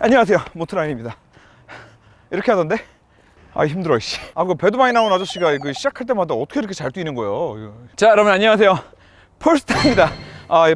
안녕하세요, 모트라인입니다. 이렇게 하던데? 아, 힘들어. 그 배도 많이 나온 아저씨가 이거 시작할 때마다 어떻게 이렇게 잘 뛰는 거예요? 자, 여러분 안녕하세요, 폴스타입니다.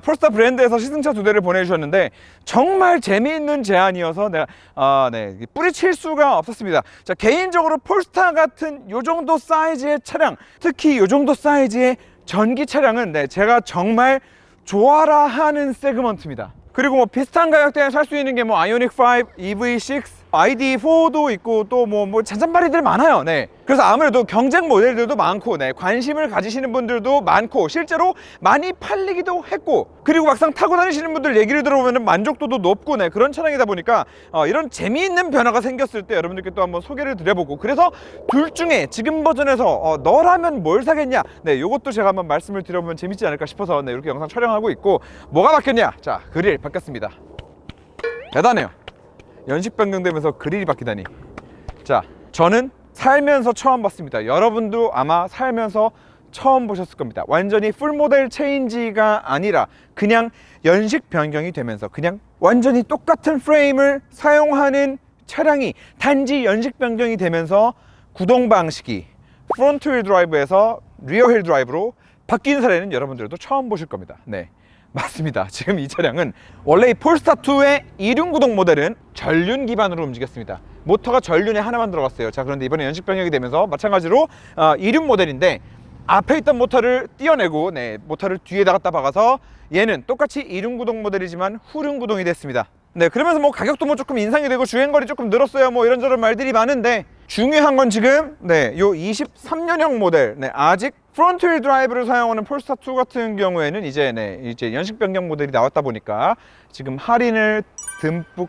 폴스타 브랜드에서 시승차 2대를 보내주셨는데 정말 재미있는 제안이어서 내가 뿌리칠 수가 없었습니다. 자, 개인적으로 폴스타 같은 요 정도 사이즈의 차량, 특히 요 정도 사이즈의 전기 차량은 제가 정말 좋아라 하는 세그먼트입니다. 그리고 뭐 비슷한 가격대에 살 수 있는 게 뭐 아이오닉 5, EV6, ID4도 있고 또 뭐 잔잔바리들 많아요. 그래서 아무래도 경쟁 모델들도 많고 관심을 가지시는 분들도 많고 실제로 많이 팔리기도 했고, 그리고 막상 타고 다니시는 분들 얘기를 들어보면 만족도도 높고 그런 차량이다 보니까 이런 재미있는 변화가 생겼을 때 여러분들께 또 한번 소개를 드려보고, 그래서 둘 중에 지금 버전에서 너라면 뭘 사겠냐, 요것도 제가 한번 말씀을 드려보면 재밌지 않을까 싶어서 이렇게 영상 촬영하고 있고, 뭐가 바뀌었냐? 자, 그릴 바뀌었습니다. 대단해요. 연식 변경되면서 그릴이 바뀌다니. 자, 저는 살면서 처음 봤습니다. 여러분도 아마 살면서 처음 보셨을 겁니다. 완전히 풀모델 체인지가 아니라 그냥 연식 변경이 되면서 그냥 완전히 똑같은 프레임을 사용하는 차량이 단지 연식 변경이 되면서 구동 방식이 프론트 휠 드라이브에서 리어 휠 드라이브로 바뀐 사례는 여러분들도 처음 보실 겁니다. 맞습니다. 지금 이 차량은 원래 이 폴스타2의 2륜 구동 모델은 전륜 기반으로 움직였습니다. 모터가 전륜에 하나만 들어갔어요. 자, 그런데 이번에 연식 변경이 되면서 마찬가지로 2륜 모델인데 앞에 있던 모터를 띄어내고 모터를 뒤에다 갖다 박아서 얘는 똑같이 2륜 구동 모델이지만 후륜 구동이 됐습니다. 그러면서 뭐 가격도 뭐 조금 인상이 되고 주행거리 조금 늘었어요. 뭐 이런저런 말들이 많은데 중요한 건 지금 요 23년형 모델 아직 프론트 휠 드라이브를 사용하는 폴스타2 같은 경우에는 이제 연식 변경 모델이 나왔다 보니까 지금 할인을 듬뿍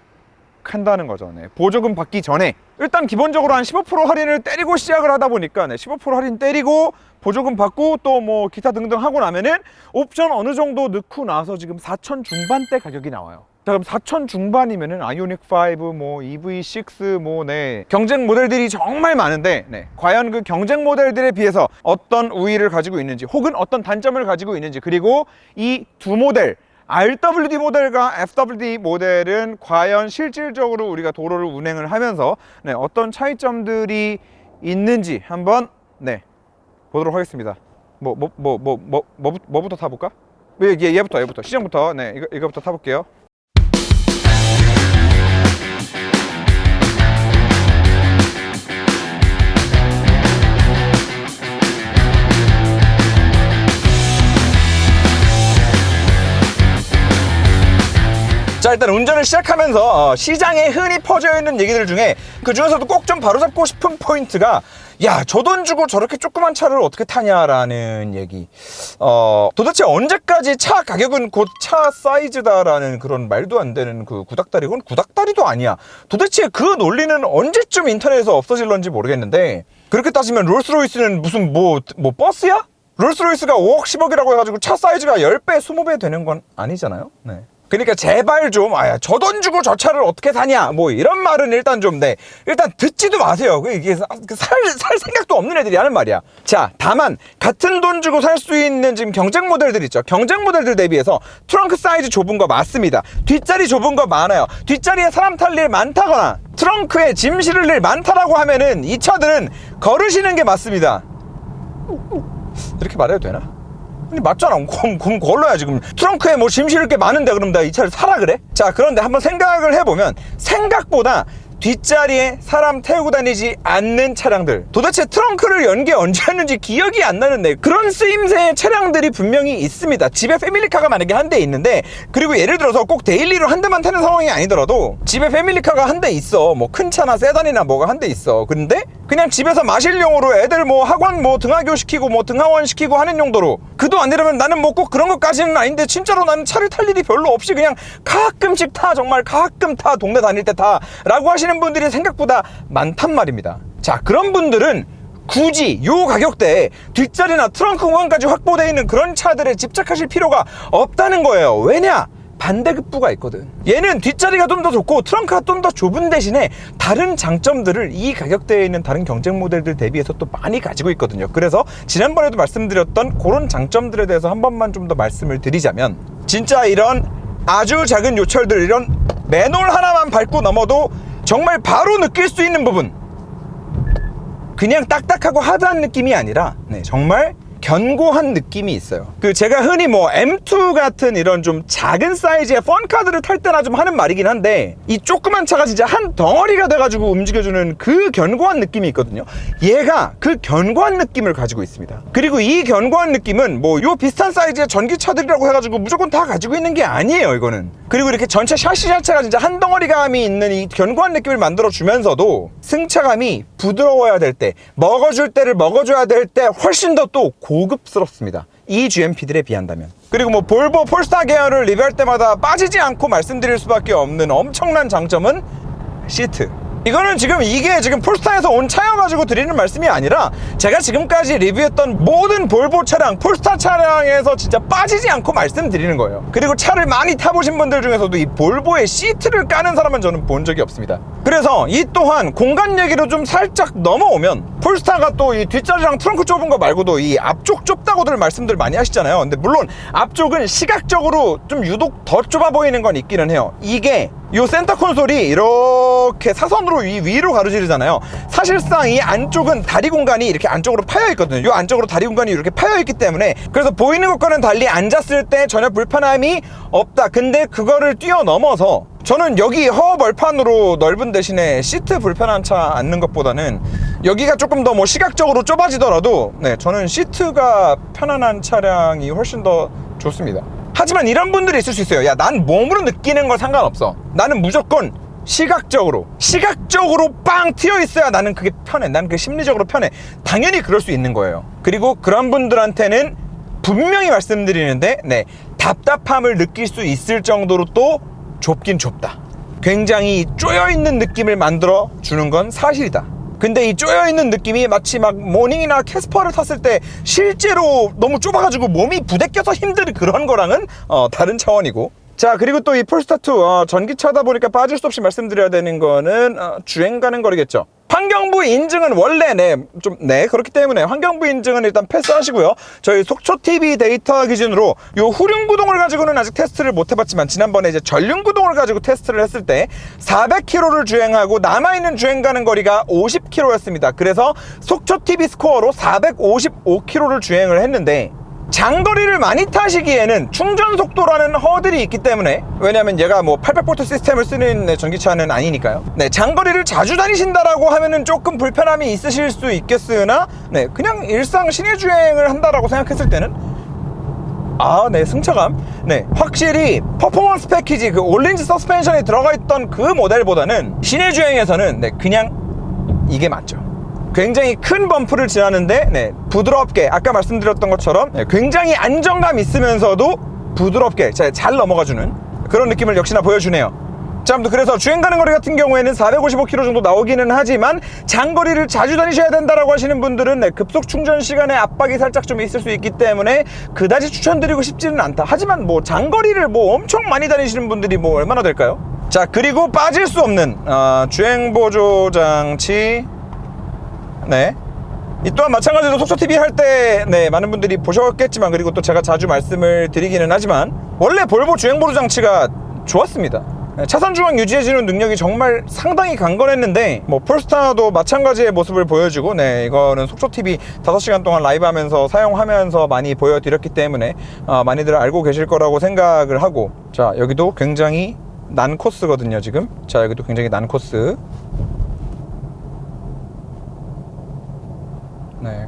한다는 거죠. 보조금 받기 전에 일단 기본적으로 한 15% 할인을 때리고 시작을 하다 보니까 15% 할인 때리고 보조금 받고 또 뭐 기타 등등 하고 나면은 옵션 어느 정도 넣고 나서 지금 4천 중반대 가격이 나와요. 자, 그럼 4천 중반이면은 아이오닉 5, 뭐 EV6, 경쟁 모델들이 정말 많은데 과연 그 경쟁 모델들에 비해서 어떤 우위를 가지고 있는지 혹은 어떤 단점을 가지고 있는지, 그리고 이 두 모델 RWD 모델과 FWD 모델은 과연 실질적으로 우리가 도로를 운행을 하면서 어떤 차이점들이 있는지 한번 보도록 하겠습니다. 뭐부터 타볼까? 얘부터 시장부터 이거부터 타볼게요. 자, 일단 운전을 시작하면서 시장에 흔히 퍼져 있는 얘기들 중에 그 중에서도 꼭 좀 바로잡고 싶은 포인트가, 야, 저 돈 주고 저렇게 조그만 차를 어떻게 타냐라는 얘기. 도대체 언제까지 차 가격은 곧 차 사이즈다라는 그런 말도 안 되는 그 구닥다리, 그건 구닥다리도 아니야. 도대체 그 논리는 언제쯤 인터넷에서 없어질런지 모르겠는데, 그렇게 따지면 롤스로이스는 무슨 뭐 버스야? 롤스로이스가 5억 10억이라고 해가지고 차 사이즈가 10배 20배 되는 건 아니잖아요. 그러니까 제발 좀 저 돈 주고 저 차를 어떻게 사냐 뭐 이런 말은 일단 좀 일단 듣지도 마세요. 이게 살 생각도 없는 애들이 하는 말이야. 자, 다만 같은 돈 주고 살 수 있는 지금 경쟁 모델들 있죠. 경쟁 모델들 대비해서 트렁크 사이즈 좁은 거 맞습니다. 뒷자리 좁은 거 많아요. 뒷자리에 사람 탈 일 많다거나 트렁크에 짐 실을 일 많다라고 하면은 이 차들은 걸으시는 게 맞습니다. 이렇게 말해도 되나? 아니, 맞잖아. 그럼 걸러야. 지금 트렁크에 뭐 짐 실을 게 많은데 그럼 나 이 차를 사라 그래? 자, 그런데 한번 생각을 해보면 생각보다 뒷자리에 사람 태우고 다니지 않는 차량들, 도대체 트렁크를 연 게 언제였는지 기억이 안 나는 그런 쓰임새의 차량들이 분명히 있습니다. 집에 패밀리카가 만약에 한 대 있는데, 그리고 예를 들어서 꼭 데일리로 한 대만 타는 상황이 아니더라도 집에 패밀리카가 한 대 있어. 뭐 큰 차나 세단이나 뭐가 한 대 있어. 근데 그냥 집에서 마실용으로 애들 뭐 학원 뭐 등하교 시키고 뭐 등하원 시키고 하는 용도로, 그도 아니라면 나는 뭐 꼭 그런 것까지는 아닌데 진짜로 나는 차를 탈 일이 별로 없이 그냥 가끔씩 타, 정말 가끔 타, 동네 다닐 때 타 라고 하시는 분들이 생각보다 많단 말입니다. 자, 그런 분들은 굳이 요 가격대에 뒷자리나 트렁크 공간까지 확보되어 있는 그런 차들에 집착하실 필요가 없다는 거예요. 왜냐? 반대급부가 있거든. 얘는 뒷자리가 좀 더 좋고 트렁크가 좀 더 좁은 대신에 다른 장점들을 이 가격대에 있는 다른 경쟁 모델들 대비해서 또 많이 가지고 있거든요. 그래서 지난번에도 말씀드렸던 그런 장점들에 대해서 한 번만 좀 더 말씀을 드리자면, 진짜 이런 아주 작은 요철들, 이런 맨홀 하나만 밟고 넘어도 정말 바로 느낄 수 있는 부분, 그냥 딱딱하고 하드한 느낌이 아니라 정말 견고한 느낌이 있어요. 제가 흔히 뭐 M2 같은 이런 좀 작은 사이즈의 펀카드를 탈 때나 좀 하는 말이긴 한데, 이 조그만 차가 진짜 한 덩어리가 돼가지고 움직여주는 그 견고한 느낌이 있거든요. 얘가 그 견고한 느낌을 가지고 있습니다. 그리고 이 견고한 느낌은 뭐 요 비슷한 사이즈의 전기차들이라고 해가지고 무조건 다 가지고 있는 게 아니에요, 이거는. 그리고 이렇게 전체 샤시 자체가 진짜 한 덩어리감이 있는 이 견고한 느낌을 만들어 주면서도 승차감이 부드러워야 될 때, 먹어줄 때를 먹어줘야 될 때 훨씬 더 또 고급스럽습니다, 이 GMP들에 비한다면. 그리고 뭐 볼보 폴스타 계열을 리뷰할 때마다 빠지지 않고 말씀드릴 수밖에 없는 엄청난 장점은 시트. 이거는 이게 지금 폴스타에서 온 차여가지고 드리는 말씀이 아니라, 제가 지금까지 리뷰했던 모든 볼보 차량, 폴스타 차량에서 진짜 빠지지 않고 말씀드리는 거예요. 그리고 차를 많이 타보신 분들 중에서도 이 볼보의 시트를 까는 사람은 저는 본 적이 없습니다. 그래서 이 또한 공간 얘기로 좀 살짝 넘어오면, 폴스타가 또 이 뒷자리랑 트렁크 좁은 거 말고도 이 앞쪽 좁다고들 말씀들 많이 하시잖아요. 근데 물론 앞쪽은 시각적으로 좀 유독 더 좁아 보이는 건 있기는 해요. 이게 요 센터 콘솔이 이렇게 사선으로 위로 가로지르잖아요. 사실상 이 안쪽은 다리 공간이 이렇게 안쪽으로 파여 있거든요. 요 안쪽으로 다리 공간이 이렇게 파여 있기 때문에, 그래서 보이는 것과는 달리 앉았을 때 전혀 불편함이 없다. 근데 그거를 뛰어넘어서 저는 여기 허벌판으로 넓은 대신에 시트 불편한 차 앉는 것보다는 여기가 조금 더 뭐 시각적으로 좁아지더라도 저는 시트가 편안한 차량이 훨씬 더 좋습니다. 하지만 이런 분들이 있을 수 있어요. 야, 난 몸으로 느끼는 건 상관없어, 나는 무조건 시각적으로 빵 튀어 있어야 나는 그게 편해, 나는 그게 심리적으로 편해. 당연히 그럴 수 있는 거예요. 그리고 그런 분들한테는 분명히 말씀드리는데, 답답함을 느낄 수 있을 정도로 또 좁긴 좁다. 굉장히 쪼여있는 느낌을 만들어 주는 건 사실이다. 근데 이 쪼여있는 느낌이 마치 막 모닝이나 캐스퍼를 탔을 때 실제로 너무 좁아가지고 몸이 부대껴서 힘든 그런 거랑은 다른 차원이고. 자, 그리고 또 이 폴스타2 전기차다 보니까 빠질 수 없이 말씀드려야 되는 거는 주행 가는 거리겠죠. 환경부 인증은 원래 그렇기 때문에 환경부 인증은 일단 패스하시고요. 저희 속초TV 데이터 기준으로 요 후륜구동을 가지고는 아직 테스트를 못 해봤지만, 지난번에 이제 전륜구동을 가지고 테스트를 했을 때 400km를 주행하고 남아있는 주행 가는 거리가 50km였습니다. 그래서 속초TV 스코어로 455km를 주행을 했는데, 장거리를 많이 타시기에는 충전 속도라는 허들이 있기 때문에, 왜냐면 얘가 뭐 800V 시스템을 쓰는 전기차는 아니니까요. 장거리를 자주 다니신다라고 하면은 조금 불편함이 있으실 수 있겠으나, 그냥 일상 시내 주행을 한다라고 생각했을 때는 승차감, 확실히 퍼포먼스 패키지 그 올린지 서스펜션이 들어가 있던 그 모델보다는 시내 주행에서는 그냥 이게 맞죠. 굉장히 큰 범프를 지나는데 부드럽게, 아까 말씀드렸던 것처럼 굉장히 안정감 있으면서도 부드럽게 잘 넘어가주는 그런 느낌을 역시나 보여주네요. 자, 아무튼 그래서 주행 가는 거리 같은 경우에는 455km 정도 나오기는 하지만, 장거리를 자주 다니셔야 된다라고 하시는 분들은 급속 충전 시간에 압박이 살짝 좀 있을 수 있기 때문에 그다지 추천드리고 싶지는 않다. 하지만 뭐 장거리를 뭐 엄청 많이 다니시는 분들이 뭐 얼마나 될까요? 자, 그리고 빠질 수 없는 주행 보조 장치. 이 또한 마찬가지로 속초TV 할 때 많은 분들이 보셨겠지만, 그리고 또 제가 자주 말씀을 드리기는 하지만, 원래 볼보 주행보조 장치가 좋았습니다. 차선 중앙 유지해주는 능력이 정말 상당히 강건했는데, 뭐 폴스타도 마찬가지의 모습을 보여주고, 이거는 속초TV 5시간 동안 라이브 하면서 사용하면서 많이 보여드렸기 때문에 많이들 알고 계실 거라고 생각을 하고. 자, 여기도 굉장히 난 코스거든요 지금. 자, 여기도 굉장히 난 코스.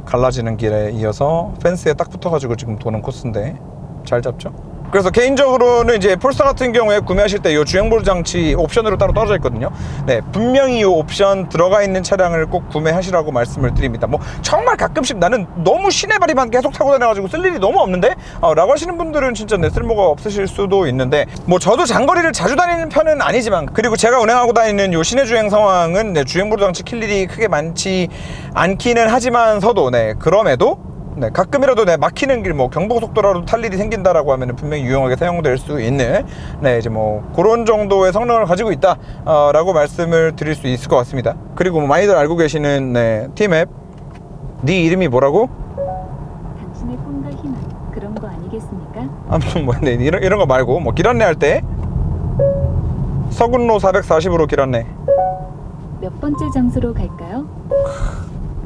갈라지는 길에 이어서 펜스에 딱 붙어가지고 지금 도는 코스인데 잘 잡죠. 그래서 개인적으로는 이제 폴스타 같은 경우에 구매하실 때 이 주행보조 장치 옵션으로 따로 떨어져 있거든요. 분명히 이 옵션 들어가 있는 차량을 꼭 구매하시라고 말씀을 드립니다. 뭐 정말 가끔씩 나는 너무 시내발이만 계속 타고 다녀가지고 쓸 일이 너무 없는데 라고 하시는 분들은 진짜 쓸모가 없으실 수도 있는데, 뭐 저도 장거리를 자주 다니는 편은 아니지만, 그리고 제가 운행하고 다니는 요 시내 주행 상황은 주행보조 장치 킬 일이 크게 많지 않기는 하지만서도 그럼에도 가끔이라도 막히는 길, 뭐 경부고속도로라도 탈 일이 생긴다라고 하면 분명히 유용하게 사용될 수 있는 이제 뭐 그런 정도의 성능을 가지고 있다 라고 말씀을 드릴 수 있을 것 같습니다. 그리고 뭐 많이들 알고 계시는 T맵. 네 이름이 뭐라고? 당신의 꿈과 희망, 그런 거 아니겠습니까? 아무튼 뭐 이런 거 말고, 뭐 길 안내할 때 서군로 440으로 길었네. 몇 번째 장소로 갈까요?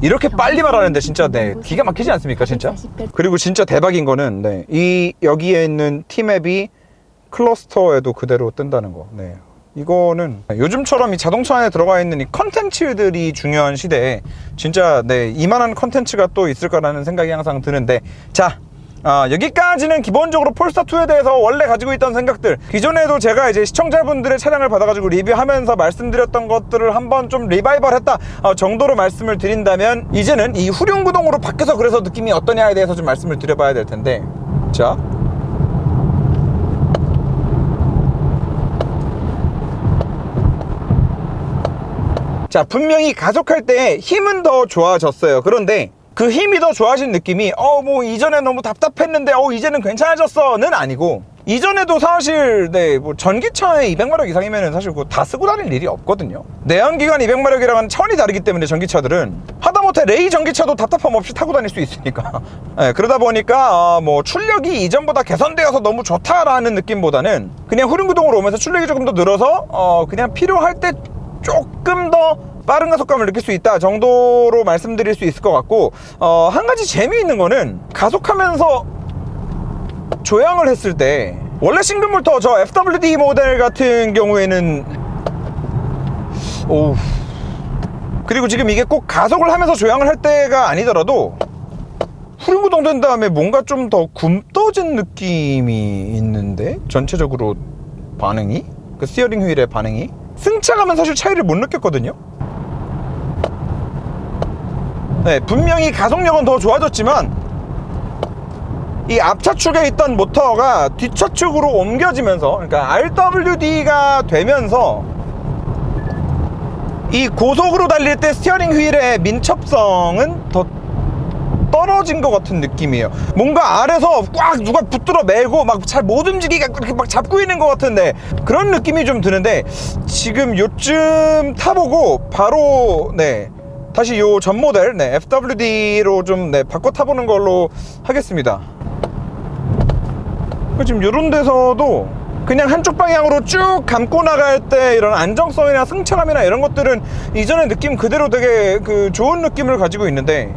이렇게 빨리 말하는데 진짜 네 기가 막히지 않습니까 진짜? 그리고 진짜 대박인 거는 네, 이 여기에 있는 T맵이 클러스터에도 그대로 뜬다는 거. 네. 이거는 요즘처럼 이 자동차 안에 들어가 있는 이 컨텐츠들이 중요한 시대에 진짜 네 이만한 컨텐츠가 또 있을까라는 생각이 항상 드는데, 자 여기까지는 기본적으로 폴스타2에 대해서 원래 가지고 있던 생각들, 기존에도 제가 이제 시청자분들의 차량을 받아가지고 리뷰하면서 말씀드렸던 것들을 한번 좀 리바이벌 했다 정도로 말씀을 드린다면, 이제는 이 후륜구동으로 바뀌어서 그래서 느낌이 어떠냐에 대해서 좀 말씀을 드려봐야 될 텐데, 자 분명히 가속할 때 힘은 더 좋아졌어요. 그런데 그 힘이 더 좋아진 느낌이 뭐 이전에 너무 답답했는데 이제는 괜찮아졌어는 아니고, 이전에도 사실 네 뭐 전기차에 200마력 이상이면 사실 그거 다 쓰고 다닐 일이 없거든요. 내연기관 200마력이랑은 차원이 다르기 때문에 전기차들은 하다못해 레이 전기차도 답답함 없이 타고 다닐 수 있으니까 네, 그러다 보니까 뭐 출력이 이전보다 개선되어서 너무 좋다라는 느낌보다는 그냥 후륜구동으로 오면서 출력이 조금 더 늘어서 그냥 필요할 때 조금 더 빠른 가속감을 느낄 수 있다 정도로 말씀드릴 수 있을 것 같고, 한 가지 재미있는 거는 가속하면서 조향을 했을 때 원래 싱글모터 저 FWD 모델 같은 경우에는 그리고 지금 이게 꼭 가속을 하면서 조향을 할 때가 아니더라도 후륜구동 된 다음에 뭔가 좀 더 굼떠진 느낌이 있는데, 전체적으로 반응이 그 스티어링 휠의 반응이 승차감은 사실 차이를 못 느꼈거든요. 네, 분명히 가속력은 더 좋아졌지만 이 앞차축에 있던 모터가 뒷차축으로 옮겨지면서, 그러니까 RWD가 되면서 이 고속으로 달릴 때 스티어링 휠의 민첩성은 더 떨어진 것 같은 느낌이에요. 뭔가 아래서 꽉 누가 붙들어 매고 막 잘 못 움직이게 이렇게 막 잡고 있는 것 같은데, 그런 느낌이 좀 드는데, 지금 요쯤 타보고 바로 네 다시 요 전 모델 네 FWD로 좀 네 바꿔 타보는 걸로 하겠습니다. 지금 요런 데서도 그냥 한쪽 방향으로 쭉 감고 나갈 때 이런 안정성이나 승차감이나 이런 것들은 이전의 느낌 그대로 되게 그 좋은 느낌을 가지고 있는데,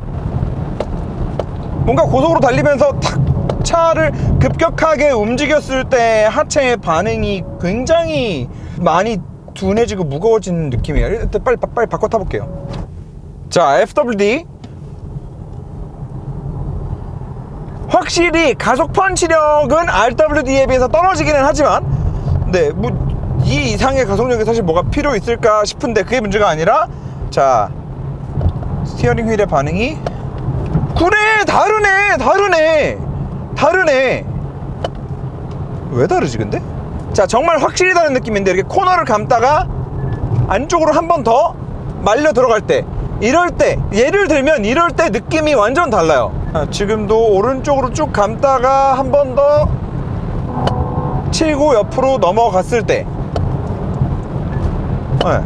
뭔가 고속으로 달리면서 탁 차를 급격하게 움직였을 때 하체의 반응이 굉장히 많이 둔해지고 무거워지는 느낌이에요. 일단 빨리 바꿔 타볼게요. 자, FWD 확실히 가속 펀치력은 RWD에 비해서 떨어지기는 하지만, 네, 뭐 이 이상의 가속력이 사실 뭐가 필요 있을까 싶은데 그게 문제가 아니라, 자 스티어링 휠의 반응이 그래 다르네. 왜 다르지 근데? 자, 정말 확실히 다른 느낌인데, 이렇게 코너를 감다가 안쪽으로 한 번 더 말려 들어갈 때, 이럴 때 예를 들면 이럴 때 느낌이 완전 달라요. 지금도 오른쪽으로 쭉 감다가 한 번 더 치고 옆으로 넘어갔을 때, 네.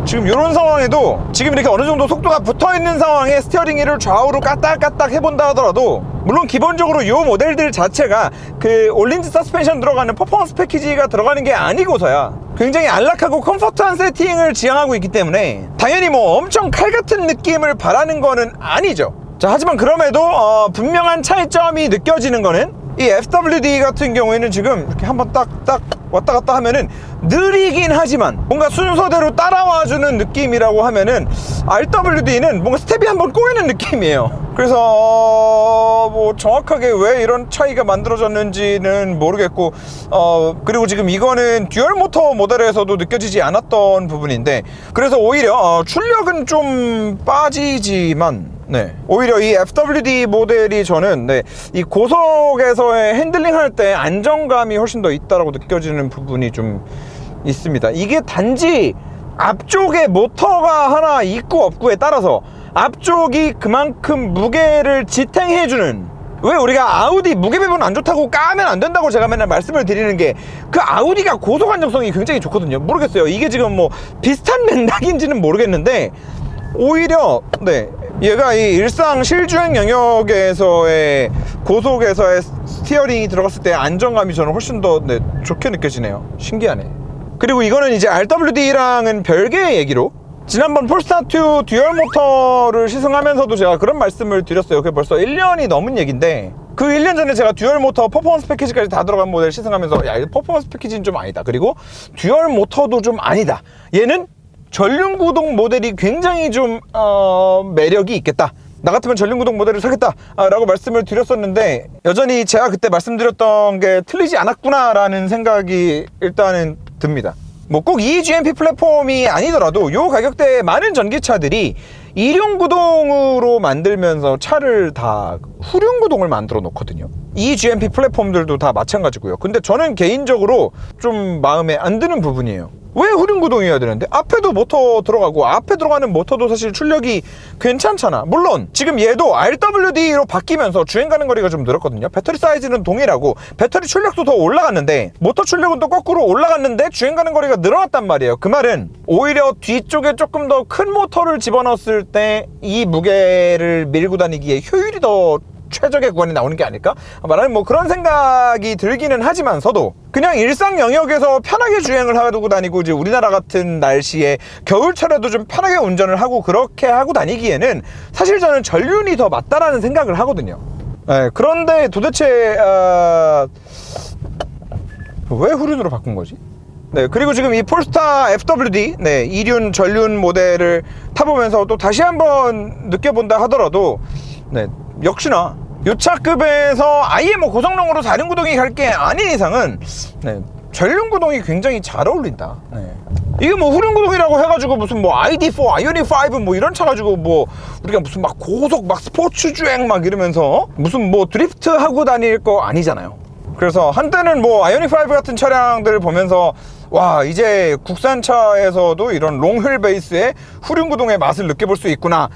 지금 이런 상황에도 지금 이렇게 어느 정도 속도가 붙어 있는 상황에 스티어링 휠을 좌우로 까딱까딱 해본다 하더라도, 물론 기본적으로 이 모델들 자체가 그 올린지 서스펜션 들어가는 퍼포먼스 패키지가 들어가는 게 아니고서야 굉장히 안락하고 컴포트한 세팅을 지향하고 있기 때문에 당연히 뭐 엄청 칼 같은 느낌을 바라는 거는 아니죠. 자, 하지만 그럼에도 분명한 차이점이 느껴지는 거는, 이 FWD 같은 경우에는 지금 이렇게 한번 딱딱 왔다 갔다 하면은 느리긴 하지만 뭔가 순서대로 따라와주는 느낌이라고 하면은, RWD는 뭔가 스텝이 한번 꼬이는 느낌이에요. 그래서 뭐 정확하게 왜 이런 차이가 만들어졌는지는 모르겠고, 그리고 지금 이거는 듀얼 모터 모델에서도 느껴지지 않았던 부분인데, 그래서 오히려 출력은 좀 빠지지만, 네, 오히려 이 FWD 모델이 저는 네, 이 고속에서의 핸들링 할 때 안정감이 훨씬 더 있다라고 느껴지는 부분이 좀 있습니다. 이게 단지 앞쪽에 모터가 하나 있고 없고에 따라서 앞쪽이 그만큼 무게를 지탱해주는, 왜 우리가 아우디 무게 배분 안 좋다고 까면 안 된다고 제가 맨날 말씀을 드리는 게, 그 아우디가 고속 안정성이 굉장히 좋거든요. 모르겠어요, 이게 지금 뭐 비슷한 맥락인지는 모르겠는데, 오히려 네, 얘가 이 일상 실주행 영역에서의 고속에서의 스티어링이 들어갔을 때 안정감이 저는 훨씬 더 네, 좋게 느껴지네요. 신기하네. 그리고 이거는 이제 RWD랑은 별개의 얘기로, 지난번 폴스타2 듀얼 모터를 시승하면서도 제가 그런 말씀을 드렸어요. 그게 벌써 1년이 넘은 얘기인데, 그 1년 전에 제가 듀얼 모터 퍼포먼스 패키지까지 다 들어간 모델 시승하면서 야, 이 퍼포먼스 패키지는 좀 아니다, 그리고 듀얼 모터도 좀 아니다, 얘는 전륜구동 모델이 굉장히 좀 매력이 있겠다, 나 같으면 전륜구동 모델을 사겠다 라고 말씀을 드렸었는데, 여전히 제가 그때 말씀드렸던 게 틀리지 않았구나 라는 생각이 일단은 듭니다. 뭐 꼭 eGMP 플랫폼이 아니더라도 요 가격대에 많은 전기차들이 일용구동으로 만들면서 차를 다 후륜구동을 만들어 놓거든요. eGMP 플랫폼들도 다 마찬가지고요. 근데 저는 개인적으로 좀 마음에 안 드는 부분이에요. 왜 후륜구동이어야 되는데? 앞에도 모터 들어가고, 앞에 들어가는 모터도 사실 출력이 괜찮잖아. 물론 지금 얘도 RWD로 바뀌면서 주행 가는 거리가 좀 늘었거든요. 배터리 사이즈는 동일하고 배터리 출력도 더 올라갔는데, 모터 출력은 또 거꾸로 올라갔는데 주행 가는 거리가 늘어났단 말이에요. 그 말은 오히려 뒤쪽에 조금 더 큰 모터를 집어넣었을 때 이 무게를 밀고 다니기에 효율이 더 최적의 구간이 나오는 게 아닐까? 말하는 뭐 그런 생각이 들기는 하지만서도, 그냥 일상 영역에서 편하게 주행을 하고 다니고, 이제 우리나라 같은 날씨에 겨울철에도 좀 편하게 운전을 하고 그렇게 하고 다니기에는 사실 저는 전륜이 더 맞다라는 생각을 하거든요. 네, 그런데 도대체 왜 후륜으로 바꾼 거지? 네, 그리고 지금 이 폴스타 FWD, 네, 2륜 전륜 모델을 타보면서 또 다시 한번 느껴본다 하더라도, 네, 역시나 요 차급에서 아예 뭐 고성능으로 4륜구동이 갈 게 아닌 이상은, 네, 전륜구동이 굉장히 잘 어울린다. 네. 이게 뭐 후륜구동이라고 해가지고 무슨 뭐 ID4, 아이오닉5 뭐 이런 차 가지고 뭐 우리가 무슨 막 고속 막 스포츠 주행 막 이러면서 무슨 뭐 드리프트 하고 다닐 거 아니잖아요. 그래서 한때는 뭐 아이오닉5 같은 차량들을 보면서, 와, 이제 국산차에서도 이런 롱휠 베이스의 후륜구동의 맛을 느껴볼 수 있구나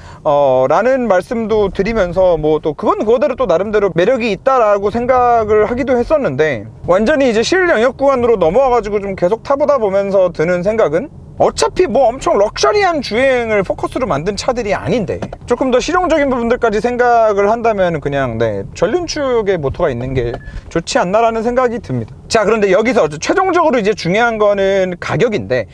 라는 말씀도 드리면서, 뭐 또 그건 그거대로 또 나름대로 매력이 있다라고 생각을 하기도 했었는데, 완전히 이제 실영역 구간으로 넘어와가지고 좀 계속 타보다 보면서 드는 생각은, 어차피 뭐 엄청 럭셔리한 주행을 포커스로 만든 차들이 아닌데 조금 더 실용적인 부분들까지 생각을 한다면 그냥, 네, 전륜축의 모터가 있는 게 좋지 않나라는 생각이 듭니다. 자, 그런데 여기서 최종적으로 이제 중요한 거는 가격인데,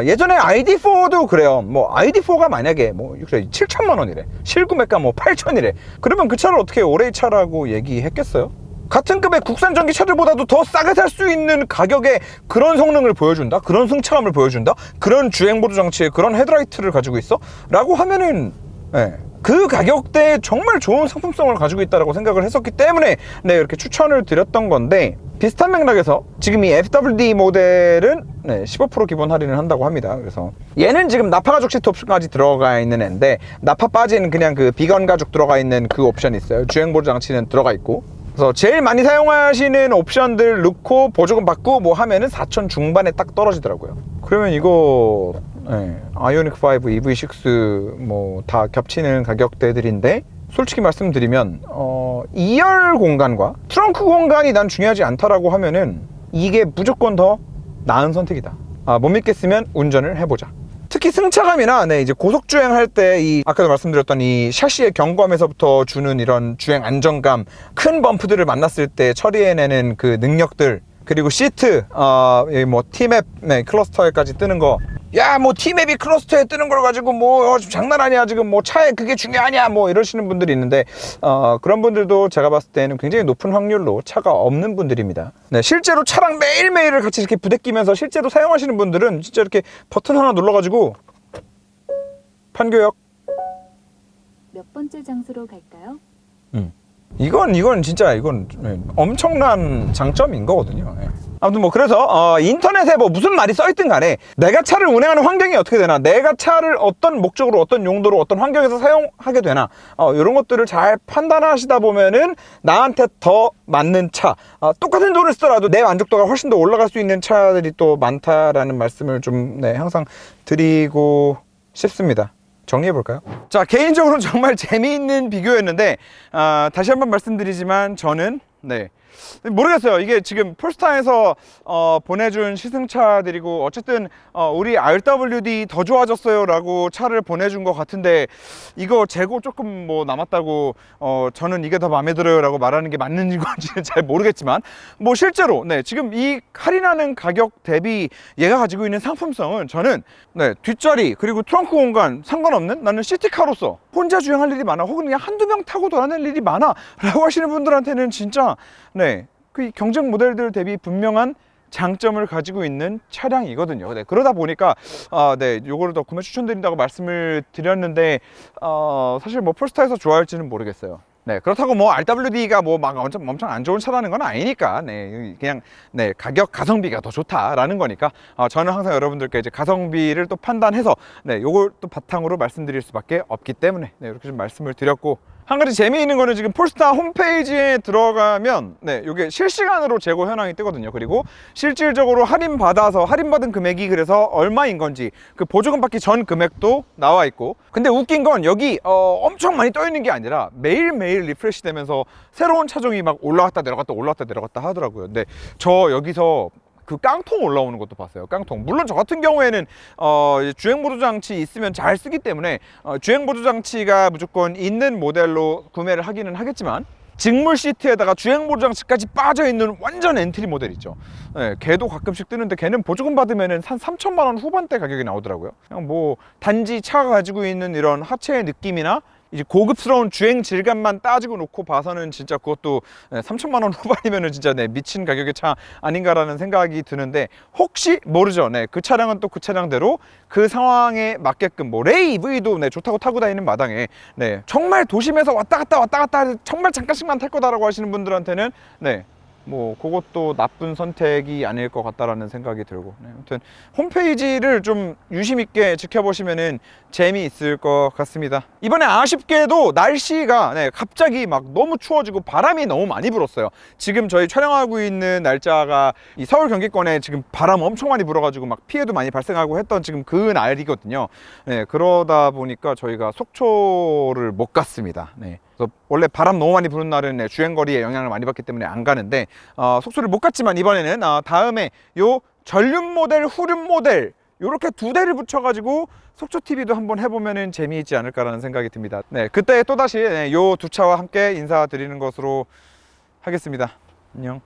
예전에 ID4도 그래요. 뭐 ID4가 만약에 뭐 7천만 원이래, 실구매가 뭐 8천이래, 그러면 그 차를 어떻게 올해의 차라고 얘기했겠어요? 같은 급의 국산 전기차들보다도 더 싸게 살 수 있는 가격에 그런 성능을 보여준다, 그런 승차감을 보여준다, 그런 주행 보조 장치에 그런 헤드라이트를 가지고 있어? 라고 하면은, 네, 그 가격대에 정말 좋은 상품성을 가지고 있다고 생각을 했었기 때문에, 네, 이렇게 추천을 드렸던 건데, 비슷한 맥락에서 지금 이 FWD 모델은, 네, 15% 기본 할인을 한다고 합니다. 그래서 얘는 지금 나파 가죽 시트 옵션까지 들어가 있는 앤데, 나파 빠진 그냥 그 비건 가죽 들어가 있는 그 옵션이 있어요. 주행 보조 장치는 들어가 있고, 그래서 제일 많이 사용하시는 옵션들 넣고 보조금 받고 뭐 하면은 4천 중반에 딱 떨어지더라고요. 그러면 이거, 네, 아이오닉5, EV6 뭐 다 겹치는 가격대들인데, 솔직히 말씀드리면 2열 공간과 트렁크 공간이 난 중요하지 않다라고 하면은 이게 무조건 더 나은 선택이다. 못 믿겠으면 운전을 해보자. 특히 승차감이나, 네, 이제 고속주행 할 때 이 아까도 말씀드렸던 이 샤시의 견고함에서부터 주는 이런 주행 안정감, 큰 범프들을 만났을 때 처리해내는 그 능력들, 그리고 시트, 뭐 T맵, 네, 클러스터에까지 뜨는 거, 야, 뭐 T맵이 클러스터에 뜨는 걸 가지고 뭐 장난 아니야, 지금 뭐 차에 그게 중요하냐, 뭐 이러시는 분들이 있는데, 그런 분들도 제가 봤을 때는 굉장히 높은 확률로 차가 없는 분들입니다. 네, 실제로 차랑 매일매일을 같이 이렇게 부대끼면서 실제로 사용하시는 분들은 진짜 이렇게 버튼 하나 눌러가지고 판교역 몇 번째 장소로 갈까요? 이건 진짜 엄청난 장점인 거거든요. 예. 아무튼 뭐 그래서 인터넷에 뭐 무슨 말이 써있든 간에 내가 차를 운행하는 환경이 어떻게 되나, 내가 차를 어떤 목적으로, 어떤 용도로, 어떤 환경에서 사용하게 되나, 이런 것들을 잘 판단하시다 보면은 나한테 더 맞는 차, 똑같은 돈을 쓰더라도 내 만족도가 훨씬 더 올라갈 수 있는 차들이 또 많다라는 말씀을 좀, 네, 항상 드리고 싶습니다. 정리해볼까요? 자, 개인적으로는 정말 재미있는 비교였는데, 다시 한번 말씀드리지만 저는, 네, 모르겠어요. 이게 지금 폴스타에서 보내준 시승차들이고 어쨌든 우리 RWD 더 좋아졌어요 라고 차를 보내준 것 같은데 이거 재고 조금 뭐 남았다고 저는 이게 더 마음에 들어요 라고 말하는 게 맞는 건지는 잘 모르겠지만 뭐 실제로 네, 지금 이 할인하는 가격 대비 얘가 가지고 있는 상품성은 저는 네, 뒷자리 그리고 트렁크 공간 상관없는 나는 시티카로서 혼자 주행할 일이 많아 혹은 그냥 한두 명 타고 돌아다닐 일이 많아 라고 하시는 분들한테는 진짜 네, 그 경쟁 모델들 대비 분명한 장점을 가지고 있는 차량이거든요. 네, 그러다 보니까 네, 요거를 더 구매 추천드린다고 말씀을 드렸는데 사실 뭐 폴스타에서 좋아할지는 모르겠어요. 네, 그렇다고 뭐 RWD가 뭐 막 엄청 안 좋은 차라는 건 아니니까 네, 그냥 네, 가격 가성비가 더 좋다라는 거니까 저는 항상 여러분들께 이제 가성비를 또 판단해서 네, 요걸 또 바탕으로 말씀드릴 수밖에 없기 때문에 네, 이렇게 좀 말씀을 드렸고 한 가지 재미있는 거는 지금 폴스타 홈페이지에 들어가면 네, 이게 실시간으로 재고 현황이 뜨거든요. 그리고 실질적으로 할인받은 금액이 그래서 얼마인 건지 그 보조금 받기 전 금액도 나와 있고 근데 웃긴 건 여기 엄청 많이 떠 있는 게 아니라 매일매일 리프레시 되면서 새로운 차종이 막 올라갔다 내려갔다 하더라고요. 근데 저 여기서 그 깡통 올라오는 것도 봤어요. 깡통. 물론 저 같은 경우에는 주행 보조 장치 있으면 잘 쓰기 때문에 주행 보조 장치가 무조건 있는 모델로 구매를 하기는 하겠지만 직물 시트에다가 주행 보조 장치까지 빠져 있는 완전 엔트리 모델 있죠. 네, 걔도 가끔씩 뜨는데 걔는 보조금 받으면은 한 3천만 원 후반대 가격이 나오더라고요. 그냥 뭐 단지 차가 가지고 있는 이런 하체의 느낌이나 이제 고급스러운 주행 질감만 따지고 놓고 봐서는 진짜 그것도 3천만 원 후반이면은 진짜 네, 미친 가격의 차 아닌가라는 생각이 드는데 혹시 모르죠. 네, 그 차량은 또 그 차량대로 그 상황에 맞게끔 뭐 레이 EV도 네, 좋다고 타고 다니는 마당에 네, 정말 도심에서 왔다 갔다 정말 잠깐씩만 탈 거다라고 하시는 분들한테는 네, 뭐 그것도 나쁜 선택이 아닐 것 같다라는 생각이 들고 네, 아무튼 홈페이지를 좀 유심 있게 지켜보시면은 재미있을 것 같습니다. 이번에 아쉽게도 날씨가 네, 갑자기 막 너무 추워지고 바람이 너무 많이 불었어요. 지금 저희 촬영하고 있는 날짜가 이 서울 경기권에 지금 바람 엄청 많이 불어가지고 막 피해도 많이 발생하고 했던 지금 그 날이거든요. 네, 그러다 보니까 저희가 속초를 못 갔습니다. 네. 그래서 원래 바람 너무 많이 부는 날은 네, 주행거리에 영향을 많이 받기 때문에 안 가는데 속초를 못 갔지만 이번에는 다음에 요 전륜 모델, 후륜 모델 요렇게 두 대를 붙여가지고 속초 TV도 한번 해보면은 재미있지 않을까라는 생각이 듭니다. 네, 그때 또다시 요 두 차와 함께 인사드리는 것으로 하겠습니다. 안녕.